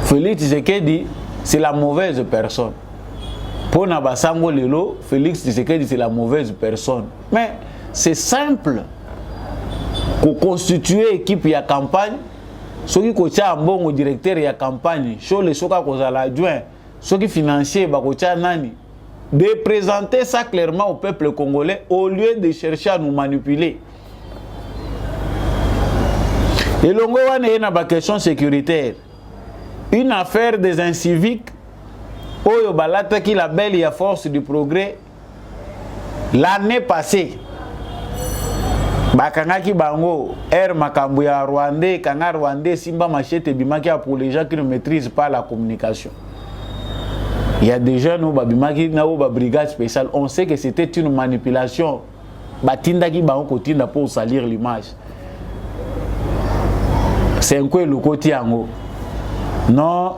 B: Félix Tshisekedi c'est la mauvaise personne. Pour na basango lelo, Félix Tshisekedi c'est la mauvaise personne. Mais c'est simple. Ko constituer équipe ya campagne, soki ko tia mbongo directeur ya campagne, chole soka ko zala adjoint, soki financier ba ko tia nani. De présenter ça clairement au peuple congolais au lieu de chercher à nous manipuler. Et l'ongo wana yena ba question sécuritaire. Une affaire des inciviques oyo balata ki la belle ya force du progrès L'année passée, bakangaki bango air makambo ya Rwandais, kanga Rwandais simba machete bimaki pour les gens qui ne maîtrisent pas la communication. Il y a des jeunes ou babimaki na ou brigade spéciale, on sait que c'était une manipulation. Batindaki bango kotinda pour salir l'image. C'est un quoi le côté ango. Non,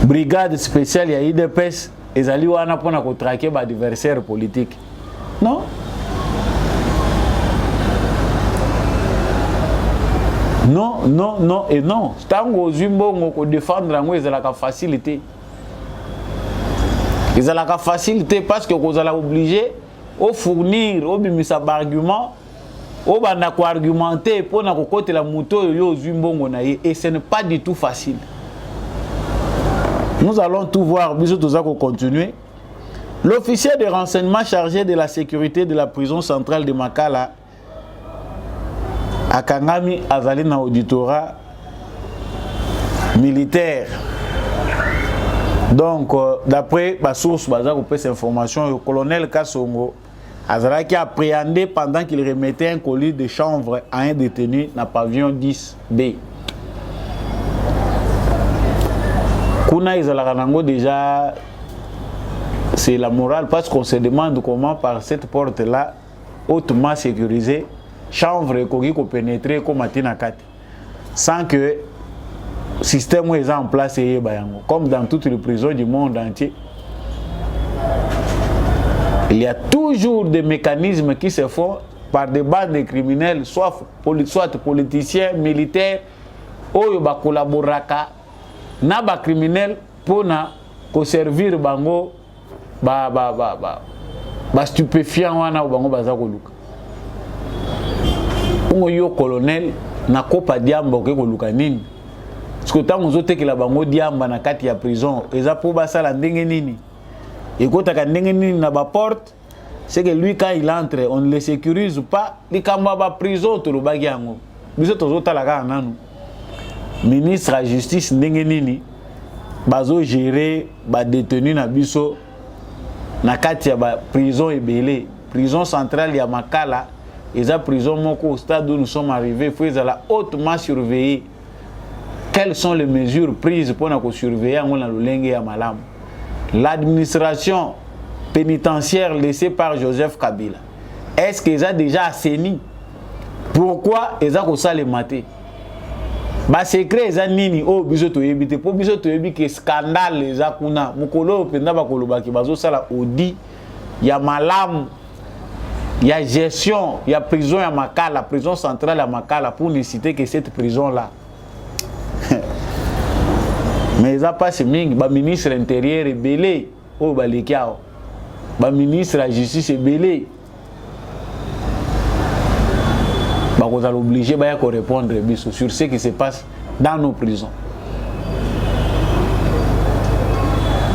B: brigade spéciale ya IDPS ezali wana pona ko traquer ba adversaire politique. Non? Non, non, non et non. Tango zimbongo ko défendre ango ezalaka facilité. Ezalaka facilité parce que vous allez obligé au fournir au bimisa argument au banda ko argumenter pour na ko côté la moto yo zimbongo na ye et ce n'est pas du tout facile. Nous allons tout voir, bisous tout ça qu'on continue. L'officier de renseignement chargé de la sécurité de la prison centrale de Makala à Kangami azali na auditorat militaire. Donc d'après ma source baza ko pèse information, le colonel Kassongo azala qui a appréhendé pendant qu'il remettait un colis de chanvre à un détenu dans pavillon 10B. Kuna izalaka nango déjà c'est la morale parce qu'on se demande comment par cette porte là hautement sécurisée chanvre ekoki ko pénétrer comme atina kati sans que système est en place et bayango comme dans toutes les prisons du monde entier. Il y a toujours des mécanismes qui se font par des bandes de criminels soit politiciens, militaires oyo ba collaboraka na ba criminel pour na ko servir bango ba stupéfiant wana bango baza ko luka. Ngo yo colonel na kopa diamba ko luka nini? Parce que tant vous êtes que la bango diamba na kati ya prison, eza pour basala ndenge nini? Et quand ta ndenge nini na ba porte, c'est que lui quand il entre, on ne le sécurise pas, li kamba ba prison to lo bagi yango. Biso tozo talaka nanu. Ministre à justice ndenge nini bazo gérer ba détenu na biso na kati ya ba prison ebele, prison centrale ya Makala, eza prison moko au stade où nous sommes arrivés, faut la hautement surveiller. Quelles sont les mesures prises pour nous surveiller en Lolenge et à Malam? L'administration pénitentiaire laissée par Joseph Kabila, est-ce qu'ils ont déjà assaini? Pourquoi ils ont ça les maté? Bah secret ils ont nini oh bisoto ebité pour bisoto ebi que scandale les akuna mukolo penda ba koloba ki bazo sala audit ya Malam ya gestion ya prison ya Makala, prison centrale ya Makala pour ne citer que cette prison là. Mais ça passe ming ba ministre intérieur est belé oh ba lekiao ba ministre la justice est belé ba ko za obligé ba ya ko répondre biso sur ce qui se passe dans nos prisons.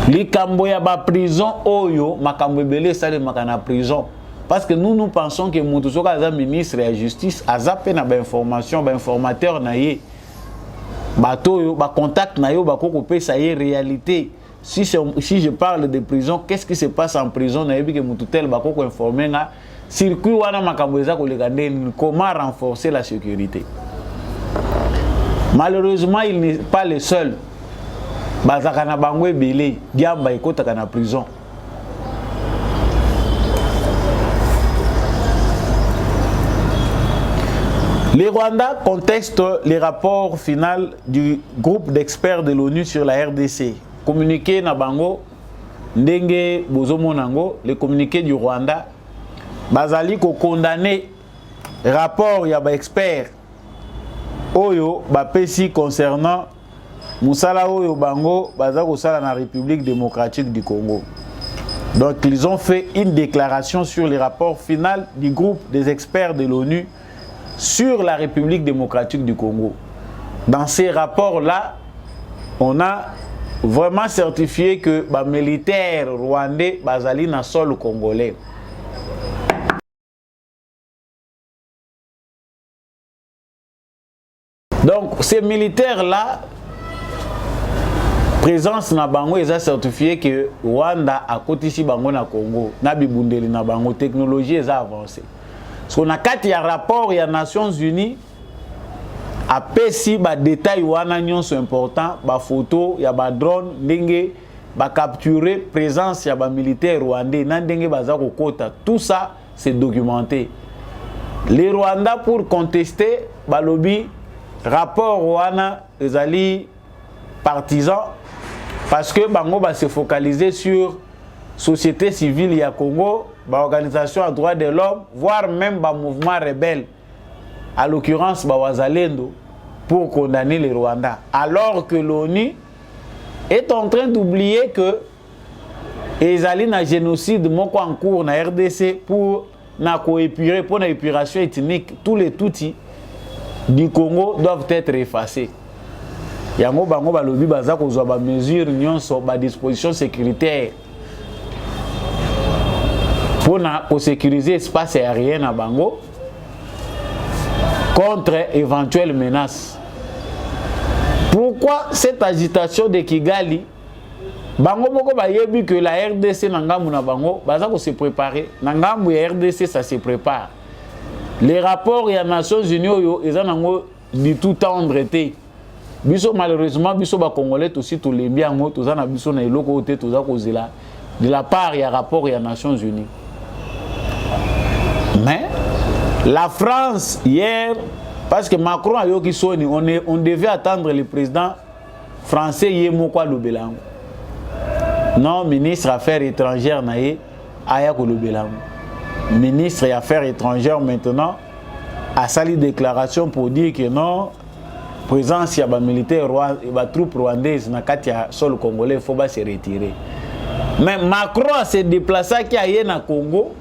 B: Li kambo ya ba prison oyo makambo belé ça de makana prison parce que nous pensons que mutu soka za ministre ya justice azape na ba information ba informateur na ye bato yo ba contact na yo ba ko pesa ye réalité. Si je parle de prison, qu'est-ce qui se passe en prison na yebi ke mutu tel ba ko informer nga circuit wana makambo eza ko lekande comment renforcer la sécurité. Malheureusement, il n'est pas le seul. Bazaka na bango ebele diamba ekotaka na prison. Les Rwandais contestent les rapports final du groupe d'experts de l'ONU sur la RDC. Communiqué na bango ndenge bozomo nango, le communiqué du Rwanda bazali ko condamner rapport ya ba expert oyo ba pesi concernant musala oyo bango bazako sala na République démocratique du Congo. Donc ils ont fait une déclaration sur les rapports final du groupe des experts de l'ONU sur la République démocratique du Congo. Dans ces rapports-là, on a vraiment certifié que les militaires rwandais basali na sol congolais. Donc ces militaires-là présence na bango est certifié que Rwanda a côté bango na Congo na bibundeli na bango technologie est avancée. Parce qu'on a quatre rapport ya Nations Unies a pesi ba détail wana nyonso important ba photo ya ba drone ndenge ba capturer présence ya ba militaire rwandais na ndenge baza kokota, tout ça c'est documenté. Les Rwandais pour contester ba lobby rapport wana ezali partisans parce que bango va se focaliser sur société civile ya Congo, ba organisation à droits de l'homme, voire même ba mouvement rebelle, à l'occurrence ba Wazalendo, pour condamner les Rwandais. Alors que l'ONU est en train d'oublier que ezali na génocide moko en cours na RDC pour na coépurer pour na épuration ethnique, tous les Tutsis du Congo doivent être effacés. Yango bango balobi baza kozwa ba mesure nyonso ba disposition sécuritaire pour na sécuriser espace aérien na bango contre éventuelles menaces. Pourquoi cette agitation de Kigali? Bango moko bayebi que la RDC na ngambu na bango baza ko se préparer. Na ngambu ya RDC ça se prépare. Les rapports ya Nations Unies yo ezanango du tout tendre été. Biso malheureusement biso ba congolais aussi tout les bien ngo toza na biso na eloko te toza kozela de la part ya rapport ya Nations Unies. Mais la France hier, parce que Macron a yo ki soni, on devait attendre le président français Yemoko Lobelango. Non, ministre Affaires étrangères naé aya ko Lobelango. Ministre des Affaires étrangères maintenant a sali déclaration pour dire que non, présence ya ba militaire et ba troupes rwandaises na kati ya sol congolais faut pas se retirer. Mais Macron s'est déplacé qui a na Congo.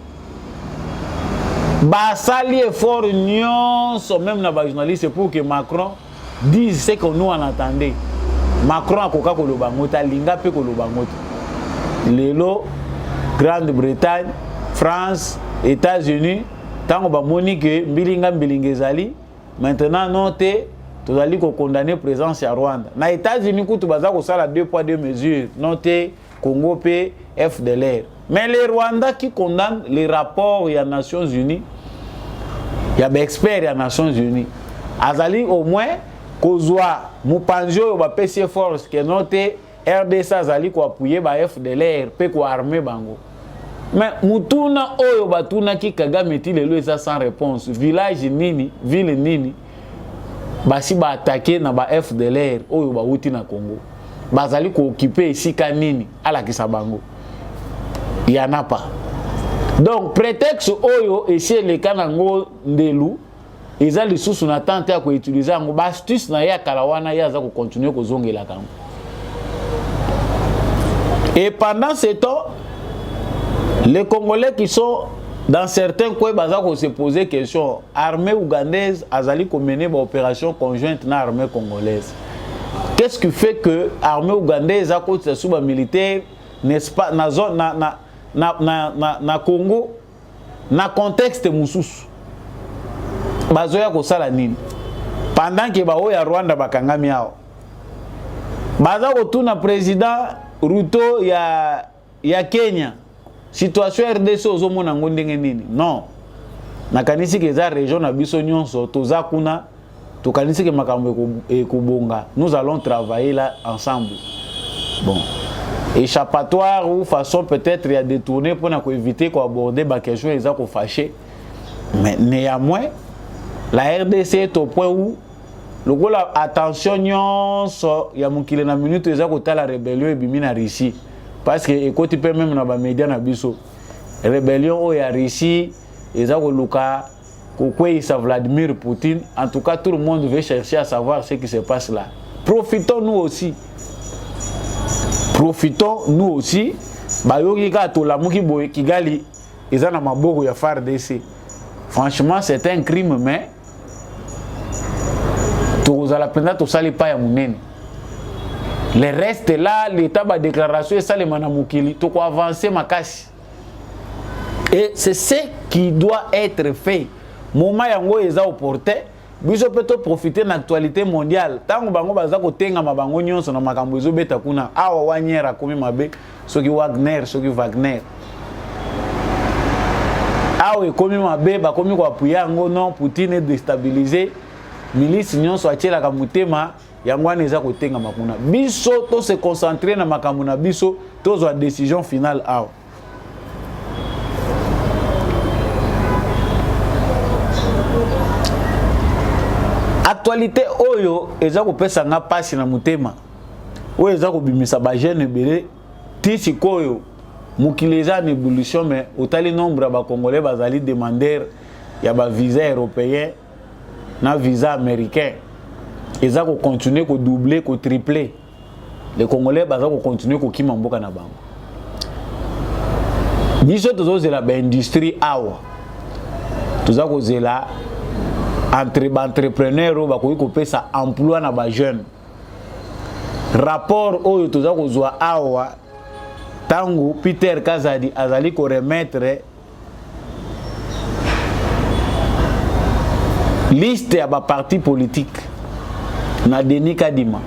B: Ba sali effort nyonso même na ba journaliste pour que Macron dise ce que nous en attendait. Macron a koka koloba ngota linga pe koloba ngota. Lelo Grande-Bretagne, France, États-Unis, tant ba moni que mbilinga mbilingezali maintenant noté tous allez condamner présence à Rwanda. Na États-Unis kutu baza ko sala 2 poids 2 mesures noté Congo P FDLR. Mais les Rwandais qui condamnent les rapports des Nations Unies, il y a des experts des Nations Unies. Azali au moins kozwa mupanjo ba PC force que noté RDC azali ko appuyer ba FDLR pe ko armer bango. Mais mutuna oyo batuna ki Kagame ti lelo eza sans réponse. Village nini, ville nini basi ba attaquer na ba FDLR oyo ba uti na Congo. Bazali ko occuper esika nini ala kisa bango. Il y en a pas. Donc prétexte oyo essayer les kanango ndelu ils ont les sous na tente ya ko utiliser ngo ba astuce na ya kalawana ya za ko continuer ko zongela kango. Et pendant ce temps les Congolais qui sont dans certains coins baza ko se poser question armée ougandaise azali ko mener ba opération conjointe na armée congolaise. Qu'est-ce qui fait que armée ougandaise a côté sous ba militaire n'est-ce pas na zone na Congo na contexte mususu bazoya ko sala nini pendant que ba oya Rwanda bakangami yao baza ko tuna président Ruto ya Kenya situation RDC ozomona ngo ndenge nini non nakanisi ke za région na biso nyonso toza kuna tokanisi ke makambo ekubonga nous allons travailler là ensemble. Bon, échappatoire ou façon peut-être il y a détourné pour éviter qu'on aborder ba question les ko fâché. Mais néanmoins la RDC est au point où le gros attention nyonso ya mukile na minute eza ko tala rébellion et bimina Russie parce que écoute peut même na ba média na biso rébellion o ya Russie eza ko luka ko kwesa Vladimir Poutine. En tout cas tout le monde veut chercher à savoir ce qui se passe là. Profitons nous aussi bayoki ka to la muki boy Kigali eza na maboko ya FARDC. Franchement c'est un crime mais tout à la plena tout ça les pas ya munene. Le reste là l'état ba déclaration ça les manamukili to ko avancer makasi. Et c'est ce qui doit être fait. Moment yango eza opportun biso peut profiter de l'actualité mondiale tango bango baza ko tenga mabango nyonso na makambo ezo beta kuna awa wanyera komi mabe soki Wagner soki Wagner awa komi mabe ba komi ko apuya ngo non Poutine est déstabilisé milice nyonso atiela ka mutema yango wana eza ko tenga makuna biso to se concentrer na makambo na biso to zo décision finale awa. Actualité oyo eza ko pesa nga pasi na mutema oyo eza ko bimisa ba jeune belé tisi koyo mukili eza en évolution mais otali nombre ba congolais bazali demander ya ba visa européen na visa américain eza ko continuer ko doubler ko tripler les congolais baza ko continuer ko kima mboka na bango biso tozo zela ba industrie awa toza ko zela entrepreneur ba ko pesa emploi na ba jeune rapport oyo toza ko zwa awa tangu Peter Kazadi azali ko remettre liste ya ba parti politique na Denis Kadima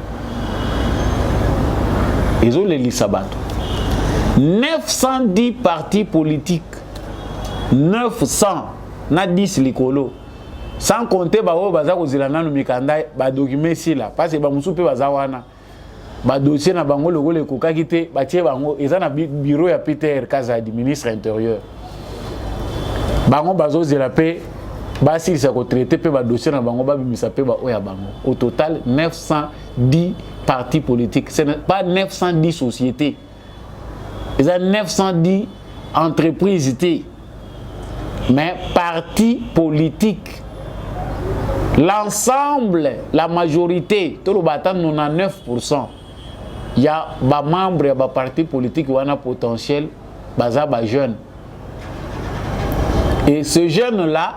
B: ezo le lisabato 910 partis politiques 900 na 10 likolo sans compter ba o baza ko zila nanu mikanda ba document sila parce que ba musupe baza wana ba dossier na bango lokole kokaki te ba tie bango eza na bureau ya Peter Kazadi ministre intérieur bango bazo zila pe ba silisa ko traiter pe ba dossier na bango ba bimisa pe ba oya bango au total 910 partis politiques ce n'est pas 910 sociétés eza 910 entreprises mais partis politiques l'ensemble la majorité tout le batan 99% il y a ba membres ya ba parti politique wana potentiel baza ba jeunes et ces jeunes là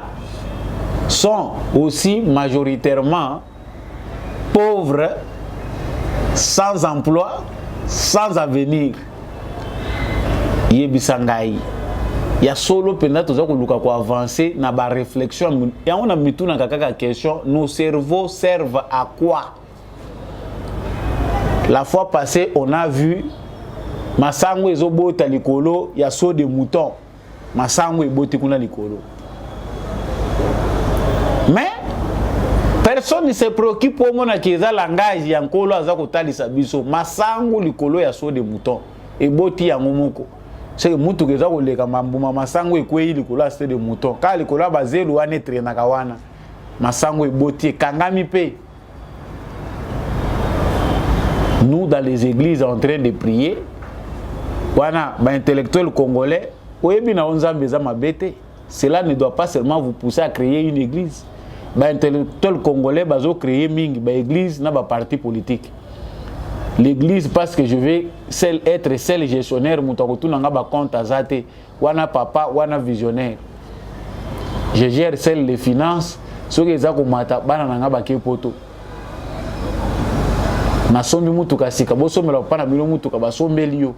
B: sont aussi majoritairement pauvres sans emploi sans avenir yebisangai ya solo penda toza ko luka ko avancer na ba réflexion ya on a mituna kaka question nos cerveaux servent à quoi. La fois passée on a vu masango ezobota likolo ya saut de mouton masango eboti kuna likolo mais personne ne se préoccupe pour mona kiza langage ya nkolo aza ko talisa biso masango likolo ya saut de mouton eboti ya ngomoko c'est que mutu keza ko leka mambuma masango ekwei likolo ya saut de mouton ka likolo ba zelu wana etrena kawana masango eboti kangami pe. Nous dans les églises en train de prier wana ba intellectuel congolais oyebi na onzambe za mabete cela ne doit pas seulement vous pousser à créer une église ba intellectuel congolais bazo créer mingi ba église na ba parti politique l'église parce que je vais être seul gestionnaire mutu na nga ba compte azate wana papa wana visionnaire je gère seul les finances soki eza ko mata bana na nga ba kepoto na sombi mutuka sika bo somela pa na bilo mutuka ba sombeli yo.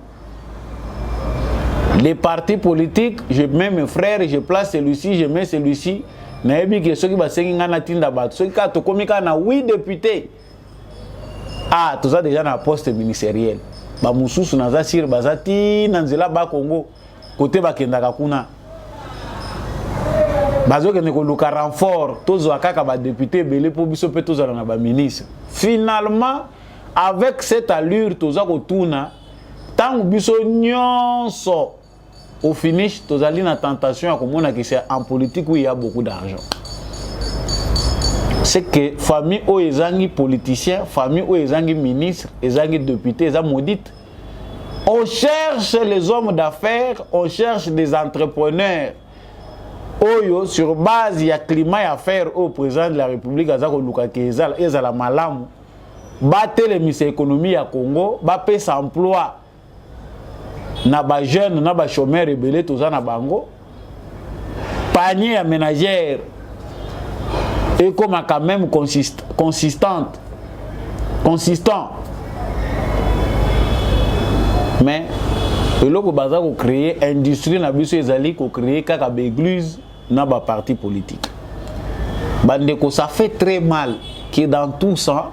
B: Les partis politiques, je mets mes frères, je place celui-ci, je mets celui-ci. Naebi ke soki ba sengi ngana tinda ba soki ka to komika na 8 députés. Ah, tout ça déjà na poste ministériel. Ba mususu na za sir bazati na nzela ba Congo côté ba kendaka kuna. Bazo ke ne ko luka renfort tozo akaka ba député belé po biso pe tozo na ba ministre. Finalement avec cette allure toza ko tuna tant biso nyonso au finish tozali na tentation à komona que c'est en politique où il y a beaucoup d'argent. C'est que famille o ezangi politicien, famille o ezangi ministre, ezangi député, ezangi maudite. On cherche les hommes d'affaires, on cherche des entrepreneurs. Oyo sur base il y a climat et affaires au président de la République azako luka ke ezala malamu. Battre les mises économie à Congo, ba pesa emploi na ba jeune na ba chômeur rebelle toza na bango. Panier à ménagère et comme quand même consistant. Mais eloko baza ko créer industrie na biso ezali ko créer kaka ba église na ba parti politique. Bandeko, ça fait très mal que dans tout ça,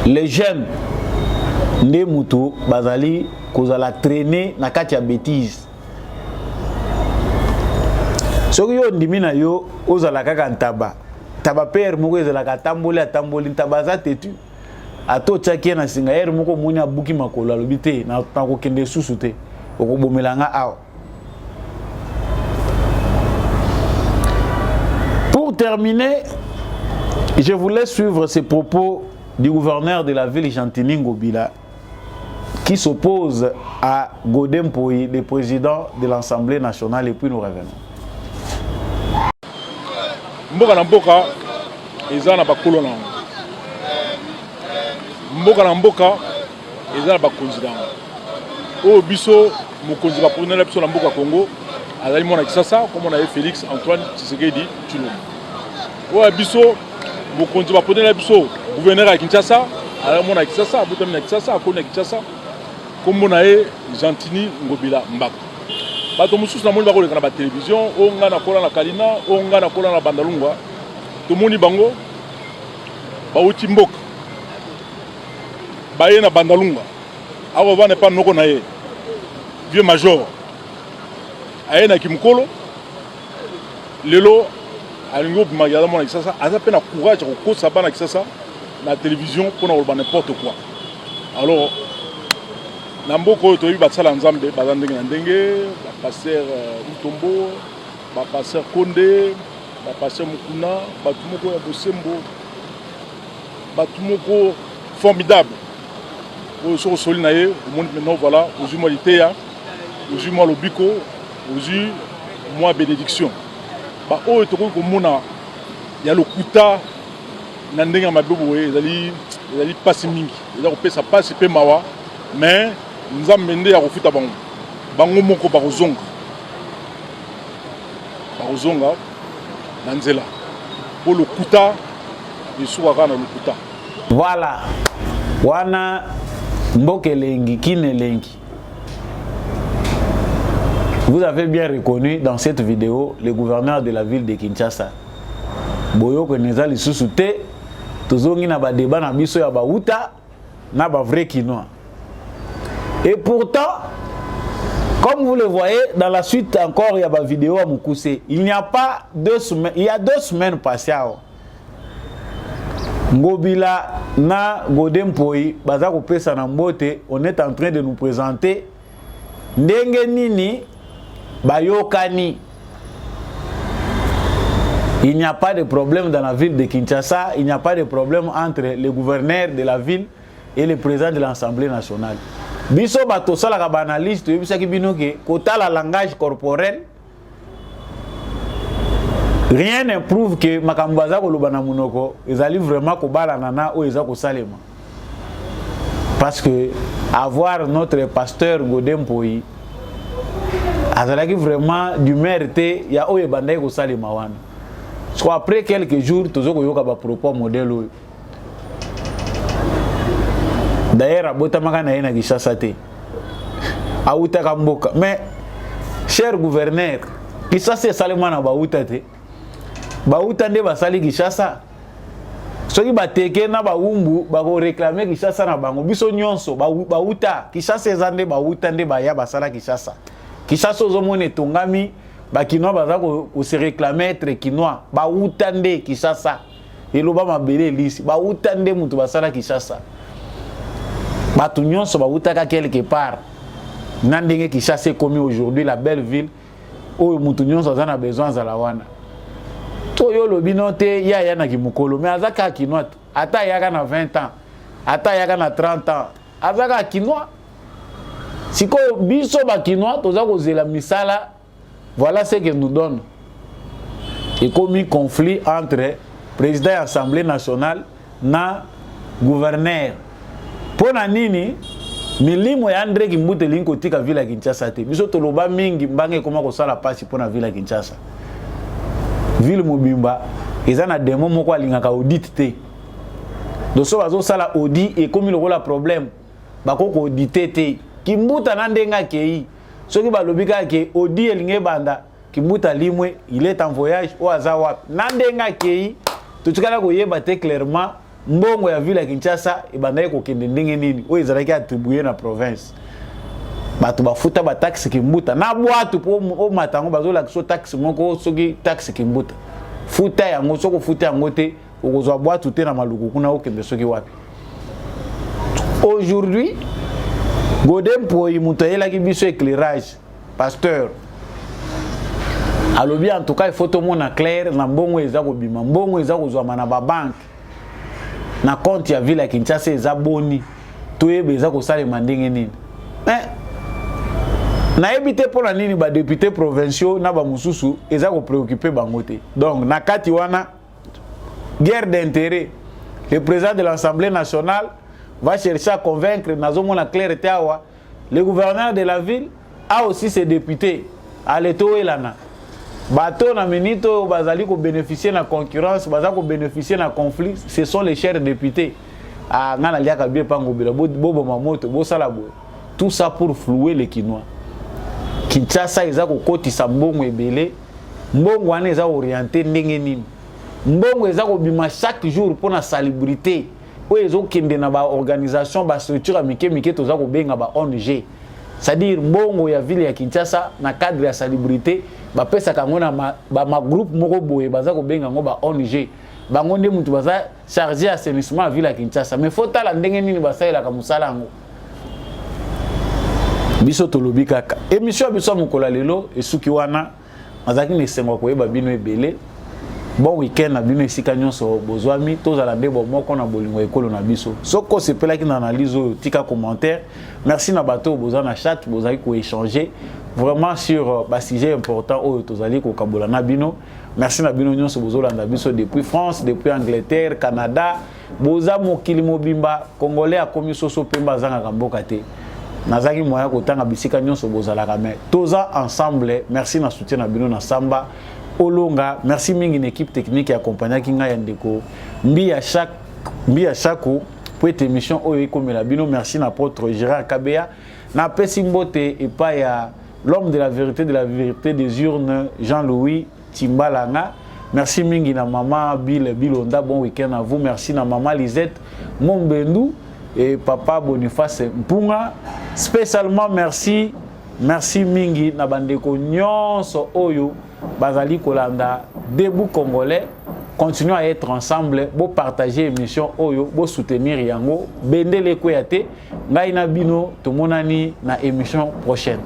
B: les jeunes ne mutu bazali kozala traîner na kati ya bêtise. Soki yo ndimi na yo ozala kaka ntaba. Taba père moko ezala atamboli ntaba za tetu. Ato tchaki na singa yer moko muni abuki makolo alobi te na kokende susu te. Okobomelanga awa. Pour terminer, je voulais suivre ces propos du gouverneur de la ville Gentini Ngobila qui s'oppose à Godem Poyi, le président de l'Assemblée nationale, et puis nous revenons.
G: Mboka na mboka eza na bakolo na mboka na mboka eza na bakonzi na o biso mokonzi ba ponela biso na mboka Congo azali mona Kisasa comme on a Félix Antoine Tshisekedi Tshilombo o biso mokonzi ba ponela biso gouverneur ya Kinshasa azali mona Kisasa botami na Kisasa akoni na Kinshasa comme on a Gentini Ngobila Mbaka bato mususu na moni bakoleka na ba télévision o nga na kola na Kalina o nga na kola na Bandalungwa to moni bango ba uti mboka ba ye na Bandalungwa awo bana pa noko na ye vieux major aye na Kimkolo lelo alingo bimagala mona Kisasa aza pe na courage ko kosa bana Kisasa na télévision pour na n'importe quoi. Alors Namboko to yu batsala nzambe bazandenge na ndenge ba pasteur Mutombo ba pasteur Konde ba pasteur Mukuna batumoko ya Bosembo batumoko formidable o so soli na ye au monde maintenant voilà aujourd'hui moi liteya aujourd'hui moi lobiko aujourd'hui moi bénédiction ba o to ko mona ya lokuta na ndenge mabebo ezali pasi mingi eza ko pesa pasi pe mawa mais nzambe nde ya kofuta bango bango moko bakozonga na nzela po lokuta esukaka na lokuta.
B: Voilà wana mboke lengi kine lengi. Vous avez bien reconnu dans cette vidéo le gouverneur de la ville de Kinshasa boyo ko neza lisusu te tozongi na ba débat na biso ya ba uta na ba vrai kinois. Et pourtant, comme vous le voyez, dans la suite encore, il y a une vidéo à Moukousé. Il n'y a pas 2 semaines, il y a 2 semaines passées. Ngobila na Godem Poyi, Bazako Pesa Nambote, on est en train de nous présenter Ndenge Nini Bayokani. Il n'y a pas de problème dans la ville de Kinshasa, il n'y a pas de problème entre le gouverneur de la ville et le président de l'Assemblée nationale. Biso bato sala ka banaliste yebisa ki bino ke kota la langage corporel rien ne prouve que makambo za ko lobana munoko ezali vraiment ko bala nana o eza ko salema parce que avoir notre pasteur Godem Poyi azalaki vraiment du mérite ya o ebandai ko salema wana soit après quelques jours tozoko yoka ba propos modèle oyo. D'ailleurs, abota makana ina Kinshasa te. Auta kamboka. Mais cher gouverneur, Kinshasa salema na bauta te. Bauta nde basali Kinshasa. Soki bateke na baumbu bako réclamer Kinshasa na bango. Biso nyonso bauta Kinshasa ezande bauta nde baya basala Kinshasa. Kinshasa ozomone tongami bakinois baza ko se réclamer être kinois. Bauta nde Kinshasa. Eloba mabele lisi. Bauta nde mutu basala Kinshasa. Bato nyonso bautaka quelque part na ndenge Kinshasa commis aujourd'hui la belle ville où mutu nyonso azana besoin za la wana to yo lobino te ya na kimukolo mais azaka kinois ata yaka na 20 ans ata yaka na 30 ans azaka kinois siko biso ba kinois toza kozela misala. Voilà ce que nous donne et commis conflit entre président de l'Assemblée nationale na gouverneur. Pona nini milimo ya André Kimbute linko tika vila Kinshasa te. Biso toloba mingi mbange koma ko sala pasi pona vila Kinshasa. Ville mobimba ezana demo moko alingaka audit te. Doso bazo sala audit et comme il a problème bako ko auditer te. Kimbuta na ndenga kei. Soki balobika ke audit elinge banda Kimbuta limwe il est en voyage au Azawa nandenga kei tutukala koyeba te clairement mbongo ya ville ya Kinshasa ebandaki kokende ndenge nini oyo ezalaki attribué na province bato bafuta ba taxe Kimbuta na bwatu po o matango bazolakisa taxe moko soki taxe Kimbuta futa yango soko futa yango te okozwa bwatu te na maluku kuna okende soki wapi. Aujourd'hui Godem Poyi muto yelaki biso éclairage pasteur alobi en tout cas il faut tout monde clair na mbongo eza kobima mbongo eza kozwa na ba banque na compte ya ville ya Kinshasa eza boni toyeba eza kosalema ndenge nini na ebité pour la nini ba député provinciaux na ba mususu eza ko préoccuper bango te. Donc na kati wana guerre d'intérêt, le président de l'Assemblée nationale va chercher à convaincre nazomona clair tawa le gouverneur de la ville a aussi ses députés à l'éto elana bateau na minito bazali ko bénéficier na concurrence bazali ko bénéficier na conflit, ce sont les chers députés a ngana liaka bien pango bila bobo mamoto bo sala bo tout ça pour flouer les Kinois. Kinshasa eza ko kotisa mbongo ebele mbongo wana eza orienté ndenge nini mbongo eza ko bima chaque jour pour la salubrité oyo ezokende na ba organisation ba structure mike toza ko benga ba ONG, c'est-à-dire mbongo ya ville ya Kinshasa na cadre ya salubrité ba pesa kango na ma groupe moko boye baza ko benga ngo ba ONG bango nde mutu baza chargé assainissement ya ville ya Kinshasa mais faut tala ndenge nini basalela ka musala ngo biso tolobi kaka émission biso mokola lelo esuki wana azaki nesengo koyeba bino ebele. Bon week-end na bino esika nyonso bozwami tozala nde bomoko na bolingo ekolo na biso soko sepelaki na analyse oyo tika commentaire. Merci na bato boza na chat bozali ko échanger vraiment sur ba sujet important oyo tozali ko kabola na bino. Merci na bino nyonso bozolanda biso depuis France, depuis Angleterre, Canada, boza mokili mobimba congolais akomi soso pemba zanga kamboka te. Nazaki moya kotanga bisika nyonso bozalaka mais toza ensemble. Merci na soutien na bino na samba Olonga, merci mingi une équipe technique qui accompagne Kinga Yandeko. Mbi à chaque pour cette émission oyo comme la bino. Merci na apôtre Gérard Kabea. Na Pesimbote et pas ya l'homme de la vérité des urnes Jean-Louis Timbalanga. Merci mingi na maman Bilonda, bon week-end à vous. Merci na maman Lisette Mombendou et papa Boniface Mpunga. Spécialement merci mingi na bandeko nyonso oyo bazali kolanda debout congolais. Continuons à être ensemble, pour partager l'émission oyo, pour soutenir yango, bendele koyate, ngai na bino, to monani na émission prochaine.